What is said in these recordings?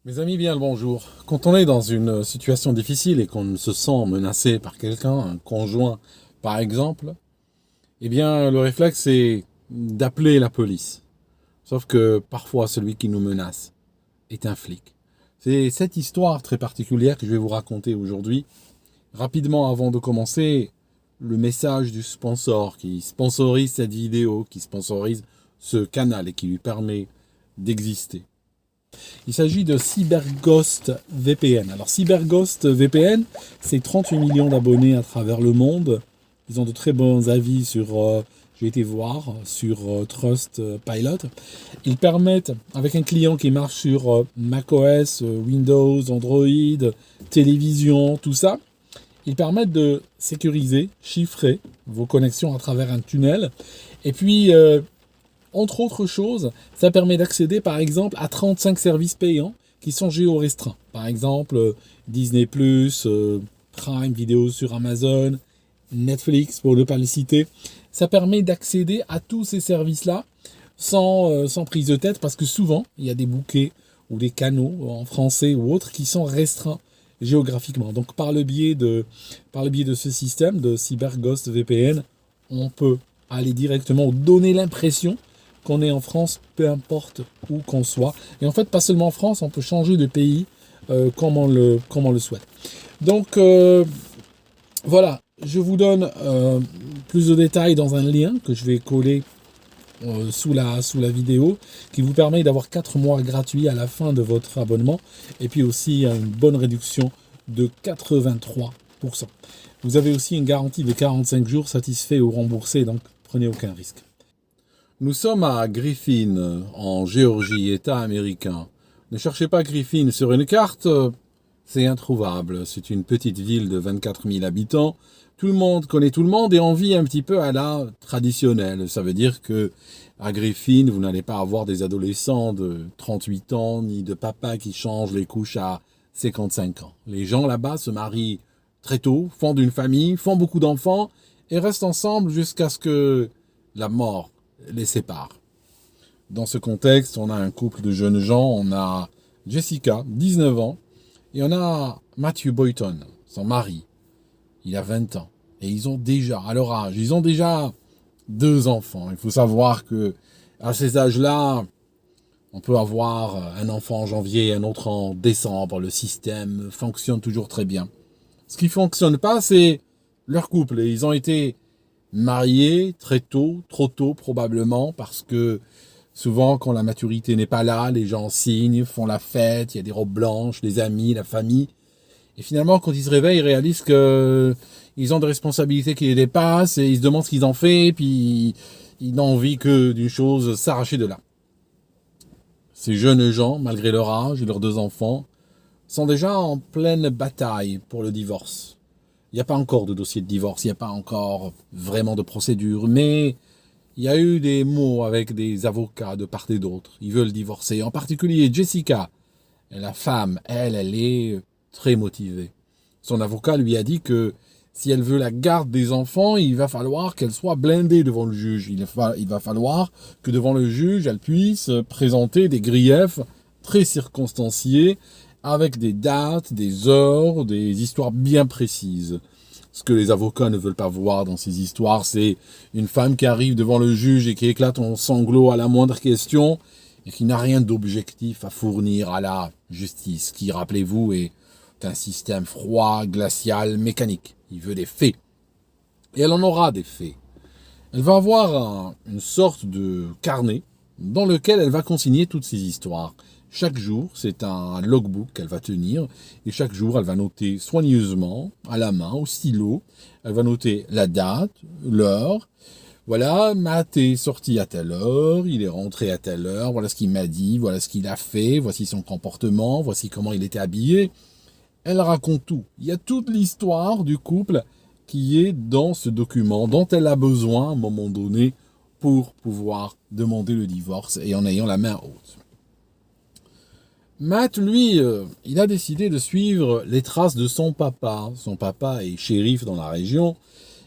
Mes amis, bien le bonjour. Quand on est dans une situation difficile et qu'on se sent menacé par quelqu'un, un conjoint par exemple, eh bien le réflexe c'est d'appeler la police. Sauf que parfois celui qui nous menace est un flic. C'est cette histoire très particulière que je vais vous raconter aujourd'hui. Rapidement avant de commencer, le message du sponsor qui sponsorise cette vidéo, qui sponsorise ce canal et qui lui permet d'exister. Il s'agit de CyberGhost VPN. Alors CyberGhost VPN, c'est 38 millions d'abonnés à travers le monde. Ils ont de très bons avis sur, j'ai été voir, sur Trustpilot. Ils permettent, avec un client qui marche sur macOS, Windows, Android, télévision, tout ça, ils permettent de sécuriser, chiffrer vos connexions à travers un tunnel. Et puis, entre autres choses, ça permet d'accéder par exemple à 35 services payants qui sont géo-restreints. Par exemple, Disney+, Prime Video sur Amazon, Netflix pour ne pas le citer. Ça permet d'accéder à tous ces services-là sans prise de tête parce que souvent, il y a des bouquets ou des canaux en français ou autres qui sont restreints géographiquement. Donc par le biais de ce système de CyberGhost VPN, on peut aller directement ou donner l'impression qu'on est en France, peu importe où qu'on soit. Et en fait, pas seulement en France, on peut changer de pays comme on le souhaite. Donc, voilà, je vous donne plus de détails dans un lien que je vais coller sous la vidéo, qui vous permet d'avoir 4 mois gratuits à la fin de votre abonnement, et puis aussi une bonne réduction de 83%. Vous avez aussi une garantie de 45 jours satisfait ou remboursé, donc prenez aucun risque. Nous sommes à Griffin, en Géorgie, État américain. Ne cherchez pas Griffin sur une carte, c'est introuvable. C'est une petite ville de 24 000 habitants. Tout le monde connaît tout le monde et on vit un petit peu à la traditionnelle. Ça veut dire que à Griffin, vous n'allez pas avoir des adolescents de 38 ans, ni de papa qui changent les couches à 55 ans. Les gens là-bas se marient très tôt, fondent une famille, font beaucoup d'enfants et restent ensemble jusqu'à ce que la mort les sépare. Dans ce contexte, on a un couple de jeunes gens, on a Jessica, 19 ans, et on a Matthew Boyton, son mari. Il a 20 ans. Et ils ont déjà, à leur âge, ils ont déjà 2 enfants. Il faut savoir que à ces âges-là, on peut avoir un enfant en janvier et un autre en décembre. Le système fonctionne toujours très bien. Ce qui ne fonctionne pas, c'est leur couple. Et ils ont été mariés très tôt, trop tôt probablement, parce que souvent quand la maturité n'est pas là, les gens signent, font la fête, il y a des robes blanches, les amis, la famille. Et finalement, quand ils se réveillent, ils réalisent que ils ont des responsabilités qui les dépassent et ils se demandent ce qu'ils ont fait, puis ils n'ont envie que d'une chose, s'arracher de là. Ces jeunes gens, malgré leur âge et leurs 2 enfants, sont déjà en pleine bataille pour le divorce. Il n'y a pas encore de dossier de divorce, il n'y a pas encore vraiment de procédure, mais il y a eu des mots avec des avocats de part et d'autre. Ils veulent divorcer. En particulier Jessica, la femme, elle est très motivée. Son avocat lui a dit que si elle veut la garde des enfants, il va falloir qu'elle soit blindée devant le juge. Il va falloir que devant le juge, elle puisse présenter des griefs très circonstanciés avec des dates, des heures, des histoires bien précises. Ce que les avocats ne veulent pas voir dans ces histoires, c'est une femme qui arrive devant le juge et qui éclate en sanglots à la moindre question et qui n'a rien d'objectif à fournir à la justice, qui, rappelez-vous, est un système froid, glacial, mécanique. Il veut des faits. Et elle en aura des faits. Elle va avoir une sorte de carnet dans lequel elle va consigner toutes ces histoires. Chaque jour, c'est un logbook qu'elle va tenir, et chaque jour, elle va noter soigneusement, à la main, au stylo, elle va noter la date, l'heure. Voilà, Matt est sorti à telle heure, il est rentré à telle heure, voilà ce qu'il m'a dit, voilà ce qu'il a fait, voici son comportement, voici comment il était habillé. Elle raconte tout. Il y a toute l'histoire du couple qui est dans ce document, dont elle a besoin à un moment donné pour pouvoir demander le divorce et en ayant la main haute. Matt, lui, il a décidé de suivre les traces de son papa. Son papa est shérif dans la région.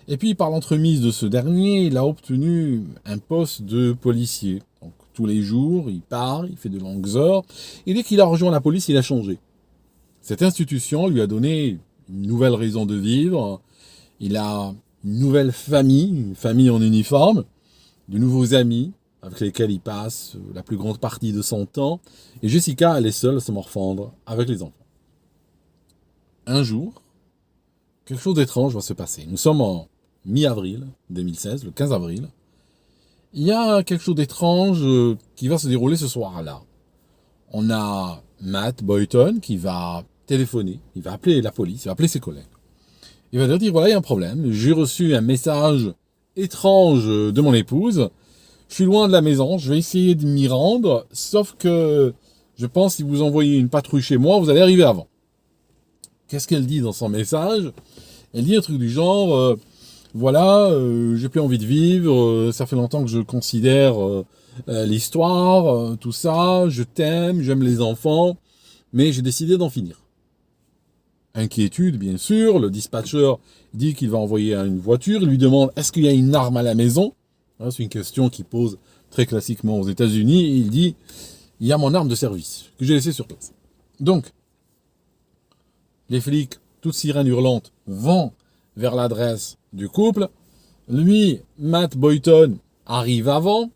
Et puis, par l'entremise de ce dernier, il a obtenu un poste de policier. Donc, tous les jours, il part, il fait de longues heures, et dès qu'il a rejoint la police, il a changé. Cette institution lui a donné une nouvelle raison de vivre, il a une nouvelle famille, une famille en uniforme, de nouveaux amis avec lesquels il passe la plus grande partie de son temps, et Jessica, elle est seule à se morfondre avec les enfants. Un jour, quelque chose d'étrange va se passer. Nous sommes en mi-avril 2016, le 15 avril. Il y a quelque chose d'étrange qui va se dérouler ce soir-là. On a Matt Boyton qui va téléphoner, il va appeler la police, il va appeler ses collègues. Il va leur dire, voilà, il y a un problème, j'ai reçu un message étrange de mon épouse, je suis loin de la maison, je vais essayer de m'y rendre, sauf que je pense que si vous envoyez une patrouille chez moi, vous allez arriver avant. Qu'est-ce qu'elle dit dans son message? Elle dit un truc du genre, voilà, j'ai plus envie de vivre, ça fait longtemps que je considère l'histoire, tout ça, je t'aime, j'aime les enfants, mais j'ai décidé d'en finir. Inquiétude, bien sûr, le dispatcher dit qu'il va envoyer une voiture, il lui demande est-ce qu'il y a une arme à la maison? C'est une question qu'il pose très classiquement aux États-Unis, et il dit il y a mon arme de service que j'ai laissée sur place. Donc, les flics, toutes sirènes hurlantes, vont vers l'adresse du couple. Lui, Matt Boyton, arrive avant.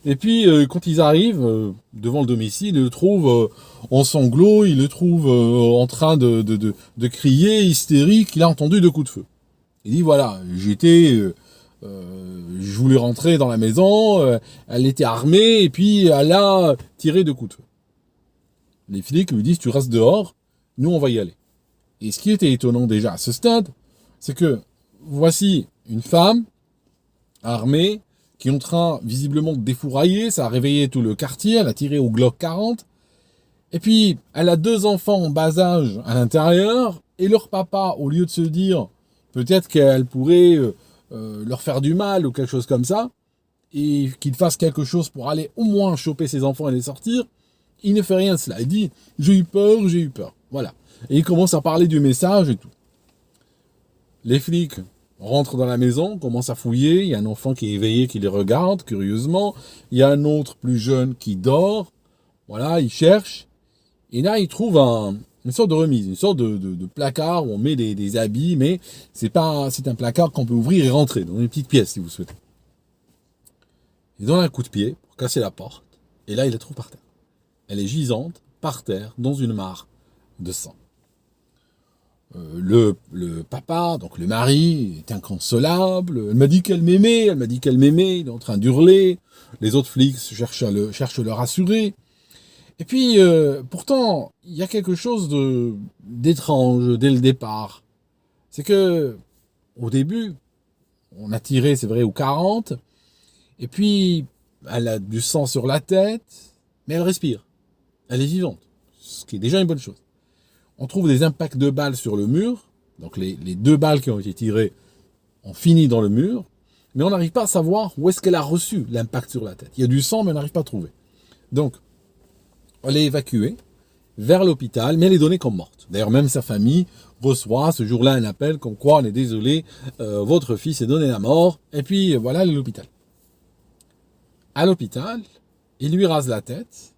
Et puis, quand ils arrivent devant le domicile, ils le trouvent en sanglots, ils le trouvent en train de crier, hystérique. Il a entendu 2 coups de feu. Il dit, voilà, je voulais rentrer dans la maison, elle était armée, et puis elle a tiré 2 coups de feu. Les flics lui disent, tu restes dehors, nous on va y aller. Et ce qui était étonnant déjà à ce stade, c'est que voici une femme armée qui est en train visiblement de défourailler, ça a réveillé tout le quartier, elle a tiré au Glock 40, et puis elle a 2 enfants en bas âge à l'intérieur, et leur papa, au lieu de se dire peut-être qu'elle pourrait leur faire du mal ou quelque chose comme ça, et qu'il fasse quelque chose pour aller au moins choper ses enfants et les sortir, il ne fait rien de cela. Il dit j'ai eu peur, voilà. Et il commence à parler du message et tout. Les flics rentrent dans la maison, commencent à fouiller. Il y a un enfant qui est éveillé, qui les regarde, curieusement. Il y a un autre plus jeune qui dort. Voilà, il cherche. Et là, il trouve une sorte de remise, une sorte de placard où on met des habits, mais c'est un placard qu'on peut ouvrir et rentrer dans une petite pièce, si vous souhaitez. Il donne un coup de pied pour casser la porte. Et là, il la trouve par terre. Elle est gisante, par terre, dans une mare de sang. Le papa, donc le mari, est inconsolable. Elle m'a dit qu'elle m'aimait, il est en train d'hurler. Les autres flics cherchent à le rassurer. Et puis, pourtant, il y a quelque chose d'étrange dès le départ. C'est que, au début, on a tiré, c'est vrai, au 40, et puis, elle a du sang sur la tête, mais elle respire. Elle est vivante, ce qui est déjà une bonne chose. On trouve des impacts de balles sur le mur. Donc les 2 balles qui ont été tirées ont fini dans le mur. Mais on n'arrive pas à savoir où est-ce qu'elle a reçu l'impact sur la tête. Il y a du sang, mais on n'arrive pas à trouver. Donc, elle est évacuée vers l'hôpital, mais elle est donnée comme morte. D'ailleurs, même sa famille reçoit ce jour-là un appel comme quoi on est désolé, votre fils est donné la mort. Et puis voilà, elle est à l'hôpital. À l'hôpital, il lui rase la tête.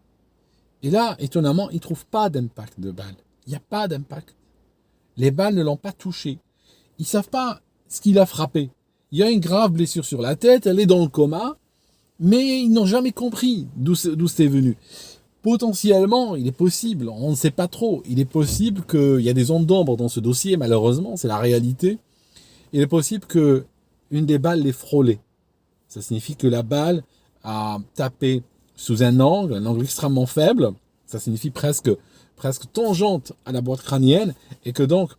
Et là, étonnamment, il ne trouve pas d'impact de balles. Il n'y a pas d'impact. Les balles ne l'ont pas touché. Ils ne savent pas ce qui l'a frappé. Il y a une grave blessure sur la tête, elle est dans le coma, mais ils n'ont jamais compris d'où c'est venu. Potentiellement, il est possible, on ne sait pas trop, il est possible qu'il y a des ondes d'ombre dans ce dossier, malheureusement, c'est la réalité. Il est possible qu'une des balles l'ait frôlé. Ça signifie que la balle a tapé sous un angle extrêmement faible, ça signifie presque tangente à la boîte crânienne, et que donc,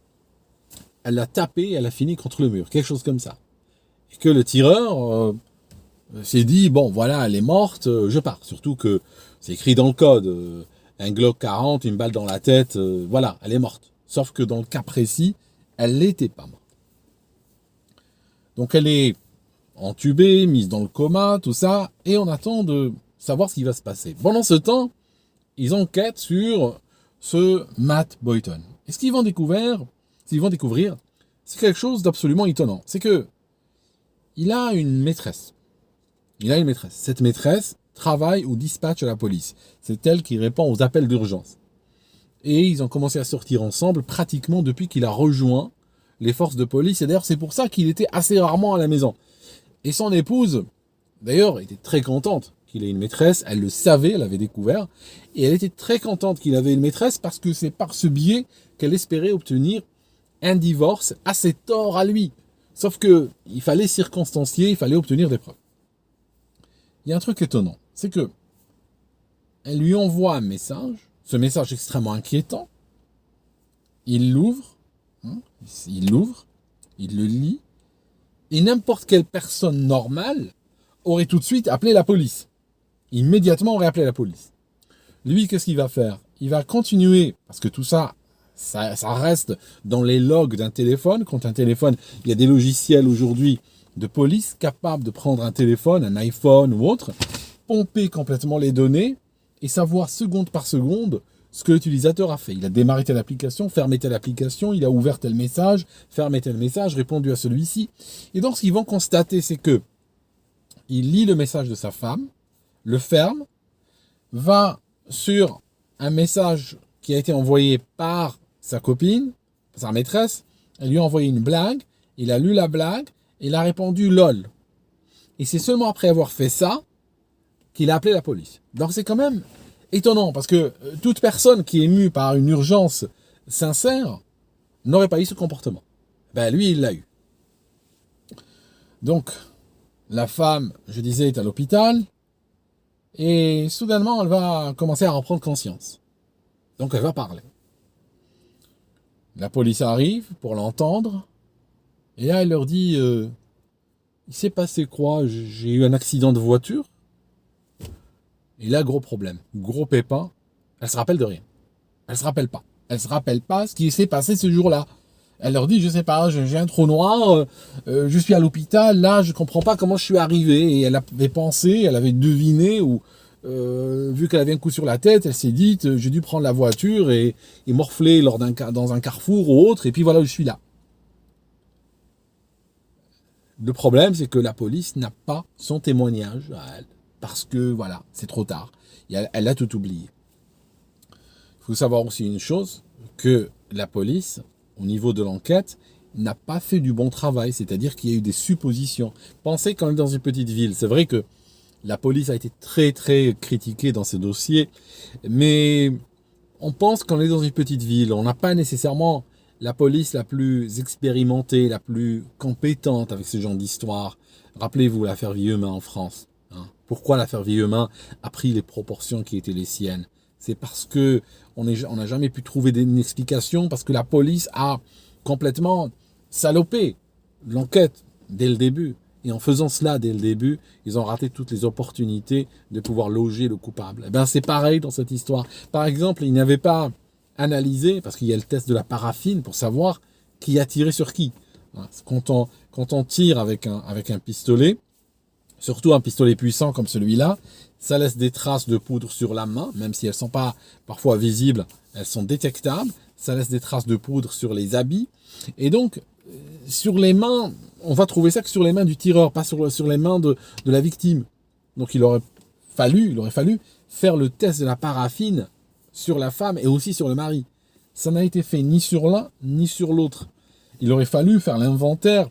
elle l'a tapé et elle a fini contre le mur, quelque chose comme ça. Et que le tireur s'est dit, bon voilà, elle est morte, je pars. Surtout que c'est écrit dans le code, un Glock 40, une balle dans la tête, voilà, elle est morte. Sauf que dans le cas précis, elle n'était pas morte. Donc elle est entubée, mise dans le coma, tout ça, et on attend de savoir ce qui va se passer. Pendant ce temps, ils enquêtent sur ce Matt Boyton. Et ce qu'ils vont découvrir, c'est quelque chose d'absolument étonnant. C'est que il a une maîtresse. Cette maîtresse, travaille au dispatch à la police. C'est elle qui répond aux appels d'urgence. Et ils ont commencé à sortir ensemble pratiquement depuis qu'il a rejoint les forces de police. Et d'ailleurs, c'est pour ça qu'il était assez rarement à la maison. Et son épouse, d'ailleurs, était très contente qu'il ait une maîtresse. Elle le savait, elle avait découvert. Et elle était très contente qu'il avait une maîtresse parce que c'est par ce biais qu'elle espérait obtenir un divorce à ses torts à lui. Sauf que il fallait circonstancier, il fallait obtenir des preuves. Il y a un truc étonnant, c'est que elle lui envoie un message, ce message extrêmement inquiétant. Il l'ouvre, il le lit, et n'importe quelle personne normale aurait tout de suite appelé la police. Immédiatement aurait appelé la police. Lui, qu'est-ce qu'il va faire? Il va continuer, parce que tout ça reste dans les logs d'un téléphone. Quand un téléphone, il y a des logiciels aujourd'hui de police capables de prendre un téléphone, un iPhone ou autre, pomper complètement les données et savoir seconde par seconde ce que l'utilisateur a fait. Il a démarré telle application, fermé telle application, il a ouvert tel message, fermé tel message, répondu à celui-ci. Et donc, ce qu'ils vont constater, c'est que il lit le message de sa femme, le ferme, va sur un message qui a été envoyé par sa copine, sa maîtresse, elle lui a envoyé une blague, il a lu la blague, et il a répondu LOL. Et c'est seulement après avoir fait ça qu'il a appelé la police. Donc c'est quand même étonnant, parce que toute personne qui est émue par une urgence sincère n'aurait pas eu ce comportement. Ben lui, il l'a eu. Donc, la femme, je disais, est à l'hôpital, et soudainement, elle va commencer à reprendre conscience. Donc elle va parler. La police arrive pour l'entendre, et là elle leur dit il s'est passé quoi? J'ai eu un accident de voiture. Et là, gros problème, gros pépin, elle se rappelle de rien. Elle se rappelle pas. Elle se rappelle pas ce qui s'est passé ce jour-là. Elle leur dit, je sais pas, j'ai un trou noir, je suis à l'hôpital, là, je comprends pas comment je suis arrivé. Et elle avait pensé, elle avait deviné, ou vu qu'elle avait un coup sur la tête, elle s'est dit, j'ai dû prendre la voiture et morfler dans un carrefour ou autre, et puis voilà, je suis là. Le problème, c'est que la police n'a pas son témoignage à elle, parce que voilà, c'est trop tard. Elle a tout oublié. Il faut savoir aussi une chose, que la police, au niveau de l'enquête, n'a pas fait du bon travail, c'est-à-dire qu'il y a eu des suppositions. Pensez qu'on est dans une petite ville, c'est vrai que la police a été très très critiquée dans ce dossier, mais on pense qu'on est dans une petite ville, on n'a pas nécessairement la police la plus expérimentée, la plus compétente avec ce genre d'histoire. Rappelez-vous l'affaire Villemin en France. Pourquoi l'affaire Villemin a pris les proportions qui étaient les siennes? C'est parce que on n'a jamais pu trouver une explication, parce que la police a complètement salopé l'enquête dès le début. Et en faisant cela dès le début, ils ont raté toutes les opportunités de pouvoir loger le coupable. Eh bien, c'est pareil dans cette histoire. Par exemple, ils n'avaient pas analysé, parce qu'il y a le test de la paraffine pour savoir qui a tiré sur qui. Quand on tire avec un pistolet, surtout un pistolet puissant comme celui-là, ça laisse des traces de poudre sur la main, même si elles ne sont pas parfois visibles, elles sont détectables. Ça laisse des traces de poudre sur les habits. Et donc, sur les mains, on va trouver ça que sur les mains du tireur, pas sur les mains de la victime. Donc il aurait fallu faire le test de la paraffine sur la femme et aussi sur le mari. Ça n'a été fait ni sur l'un ni sur l'autre. Il aurait fallu faire l'inventaire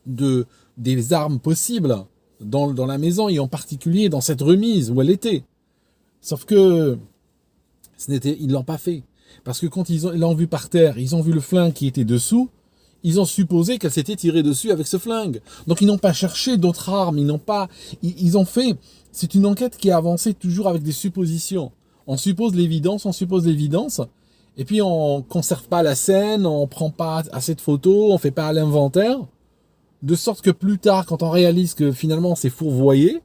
des armes possibles dans la maison, et en particulier dans cette remise où elle était. Sauf que ils l'ont pas fait. Parce que quand ils l'ont vu par terre, ils ont vu le flingue qui était dessous, ils ont supposé qu'elle s'était tirée dessus avec ce flingue. Donc ils n'ont pas cherché d'autres armes, ils ont fait, c'est une enquête qui a avancé toujours avec des suppositions. On suppose l'évidence, et puis on conserve pas la scène, on prend pas assez de photos, on fait pas l'inventaire, de sorte que plus tard, quand on réalise que finalement c'est fourvoyé,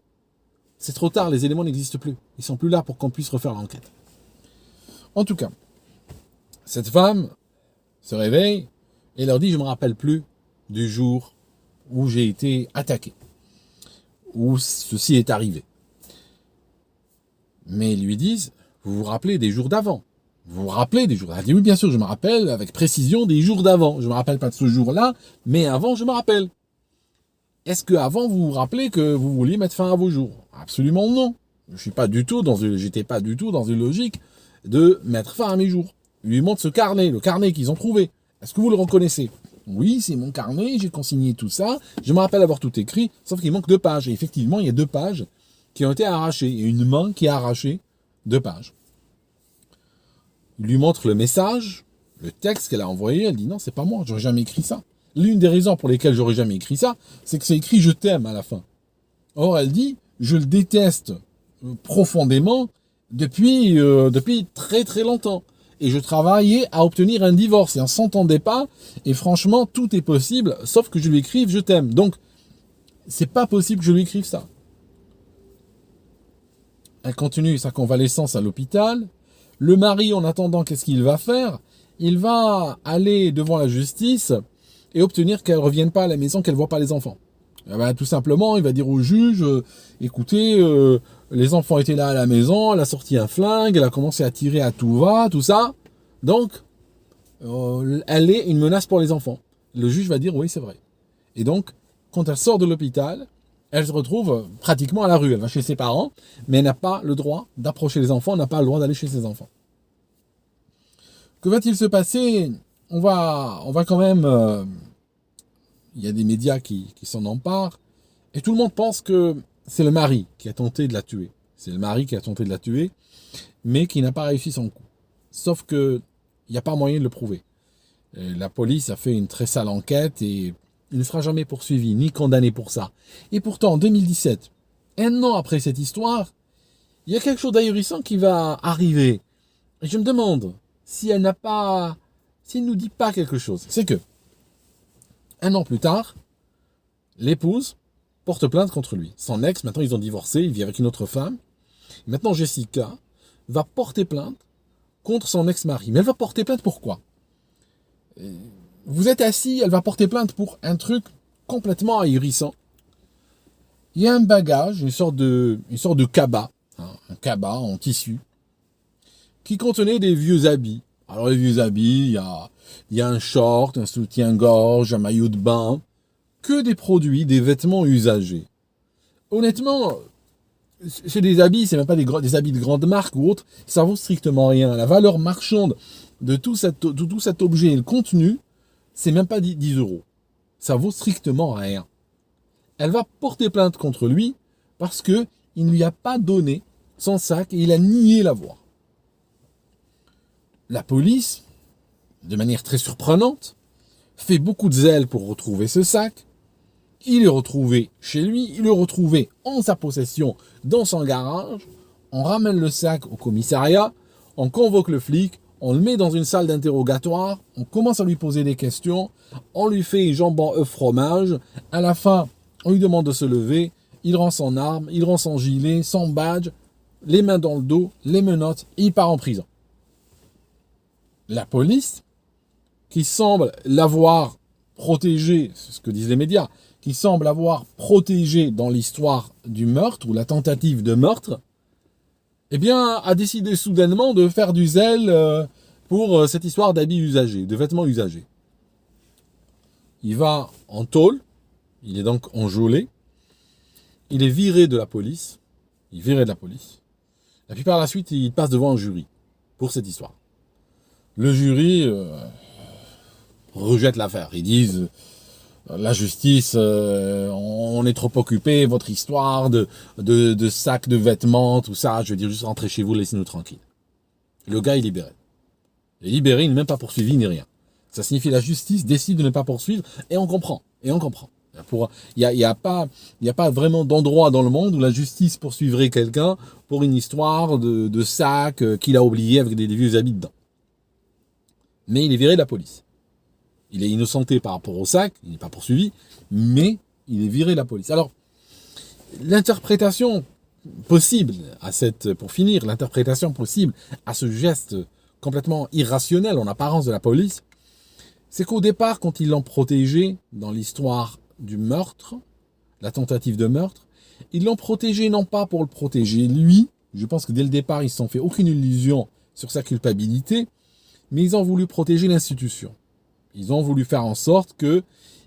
c'est trop tard, les éléments n'existent plus. Ils sont plus là pour qu'on puisse refaire l'enquête. En tout cas, cette femme se réveille et leur dit, je me rappelle plus du jour où j'ai été attaqué, où ceci est arrivé. Mais ils lui disent, vous vous rappelez des jours d'avant? Vous vous rappelez des jours? Elle dit, oui, bien sûr, je me rappelle avec précision des jours d'avant. Je me rappelle pas de ce jour-là, mais avant, je me rappelle. Est-ce qu'avant, vous vous rappelez que vous vouliez mettre fin à vos jours? Absolument non. j'étais pas du tout dans une logique de mettre fin à mes jours. Il lui montre ce carnet, le carnet qu'ils ont trouvé. Est-ce que vous le reconnaissez? Oui, c'est mon carnet, j'ai consigné tout ça. Je me rappelle avoir tout écrit, sauf qu'il manque 2 pages. Et effectivement, il y a 2 pages qui ont été arrachées. Et une main qui a arraché 2 pages. Il lui montre le message, le texte qu'elle a envoyé. Elle dit non, c'est pas moi, j'aurais jamais écrit ça. L'une des raisons pour lesquelles j'aurais jamais écrit ça, c'est que c'est écrit je t'aime à la fin. Or, elle dit je le déteste profondément depuis très très longtemps. Et je travaillais à obtenir un divorce et on s'entendait pas. Et franchement, tout est possible, sauf que je lui écrive je t'aime. Donc, c'est pas possible que je lui écrive ça. Elle continue sa convalescence à l'hôpital. Le mari, en attendant, qu'est-ce qu'il va faire? Il va aller devant la justice et obtenir qu'elle revienne pas à la maison, qu'elle voit pas les enfants. Eh ben, tout simplement, il va dire au juge, écoutez, les enfants étaient là à la maison, elle a sorti un flingue, elle a commencé à tirer à tout va, tout ça. Donc, elle est une menace pour les enfants. Le juge va dire oui, c'est vrai. Et donc, quand elle sort de l'hôpital, elle se retrouve pratiquement à la rue. Elle va chez ses parents, mais elle n'a pas le droit d'approcher les enfants, elle n'a pas le droit d'aller chez ses enfants. Que va-t-il se passer? On va quand même... il y a des médias qui s'en emparent, et tout le monde pense que c'est le mari qui a tenté de la tuer. C'est le mari qui a tenté de la tuer, mais qui n'a pas réussi son coup. Sauf que il n'y a pas moyen de le prouver. La police a fait une très sale enquête et il ne sera jamais poursuivi ni condamné pour ça. Et pourtant, en 2017, 1 an après cette histoire, il y a quelque chose d'ahurissant qui va arriver. Et je me demande si elle ne nous dit pas quelque chose. C'est que 1 an plus tard, l'épouse porte plainte contre lui. Son ex, maintenant ils ont divorcé, il vit avec une autre femme. Maintenant Jessica va porter plainte contre son ex-mari. Mais elle va porter plainte pour quoi? Vous êtes assis, elle va porter plainte pour un truc complètement ahurissant. Il y a un bagage, une sorte de cabas, hein, un cabas en tissu, qui contenait des vieux habits. Alors les vieux habits, il y a un short, un soutien-gorge, un maillot de bain, que des produits, des vêtements usagés. Honnêtement, c'est des habits, c'est même pas des habits de grande marque ou autre, ça vaut strictement rien. La valeur marchande de tout cet objet et le contenu, c'est même pas 10 euros. Ça vaut strictement rien. Elle va porter plainte contre lui parce que il ne lui a pas donné son sac et il a nié l'avoir. La police, de manière très surprenante, fait beaucoup de zèle pour retrouver ce sac. Il est retrouvé chez lui, il est retrouvé en sa possession dans son garage. On ramène le sac au commissariat, on convoque le flic, on le met dans une salle d'interrogatoire, on commence à lui poser des questions, on lui fait jambon, œuf, fromage. À la fin, on lui demande de se lever, il rend son arme, il rend son gilet, son badge, les mains dans le dos, les menottes, et il part en prison. La police, qui semble l'avoir protégé, c'est ce que disent les médias, qui semble avoir protégé dans l'histoire du meurtre ou la tentative de meurtre, eh bien, a décidé soudainement de faire du zèle pour cette histoire d'habits usagés, de vêtements usagés. Il va en tôle, il est donc enjôlé, il est viré de la police, et puis par la suite, il passe devant un jury pour cette histoire. Le jury rejette l'affaire. Ils disent la justice, on est trop occupé, votre histoire de sac de vêtements, tout ça, je veux dire, juste rentrez chez vous, laissez-nous tranquille. Le gars est libéré. Il est libéré, il n'est même pas poursuivi ni rien. Ça signifie la justice décide de ne pas poursuivre et on comprend. Il y a pas vraiment d'endroit dans le monde où la justice poursuivrait quelqu'un pour une histoire de sac qu'il a oublié avec des vieux habits dedans. Mais il est viré de la police. Il est innocenté par rapport au sac, il n'est pas poursuivi, mais il est viré de la police. Alors, l'interprétation possible l'interprétation possible à ce geste complètement irrationnel en apparence de la police, c'est qu'au départ, quand ils l'ont protégé dans l'histoire du meurtre, la tentative de meurtre, ils l'ont protégé non pas pour le protéger lui, je pense que dès le départ, ils ne se sont fait aucune illusion sur sa culpabilité, mais ils ont voulu protéger l'institution. Ils ont voulu faire en sorte qu'il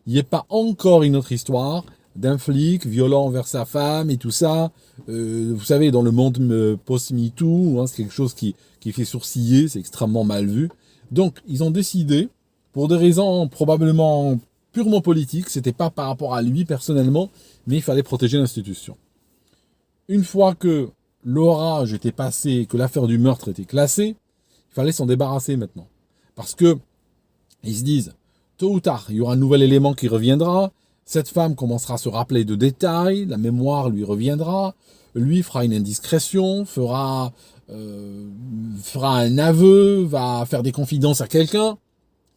n'y ait pas encore une autre histoire d'un flic violent envers sa femme et tout ça. Vous savez, dans le monde post-MeToo, hein, c'est quelque chose qui fait sourciller, c'est extrêmement mal vu. Donc, ils ont décidé, pour des raisons probablement purement politiques, c'était pas par rapport à lui personnellement, mais il fallait protéger l'institution. Une fois que l'orage était passé, que l'affaire du meurtre était classée, il fallait s'en débarrasser maintenant. Parce que ils se disent, tôt ou tard, il y aura un nouvel élément qui reviendra, cette femme commencera à se rappeler de détails, la mémoire lui reviendra, lui fera une indiscrétion, fera un aveu, va faire des confidences à quelqu'un,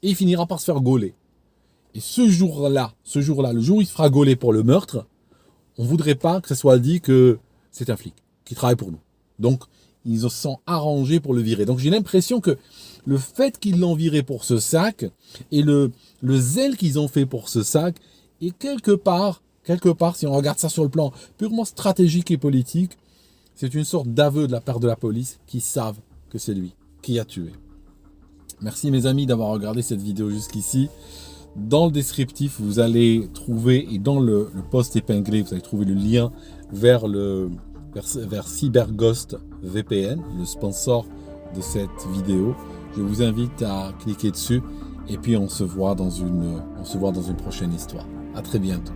et il finira par se faire gauler. Et ce jour-là, le jour où il se fera gauler pour le meurtre, on ne voudrait pas que ce soit dit que c'est un flic qui travaille pour nous. Donc, ils se sont arrangés pour le virer. Donc, j'ai l'impression que le fait qu'ils l'ont viré pour ce sac et le zèle qu'ils ont fait pour ce sac, et quelque part, si on regarde ça sur le plan purement stratégique et politique, c'est une sorte d'aveu de la part de la police qui savent que c'est lui qui a tué. Merci mes amis d'avoir regardé cette vidéo jusqu'ici. Dans le descriptif, vous allez trouver, et dans le post épinglé, vous allez trouver le lien vers CyberGhost VPN, le sponsor de cette vidéo. Je vous invite à cliquer dessus et puis on se voit dans une prochaine histoire. À très bientôt.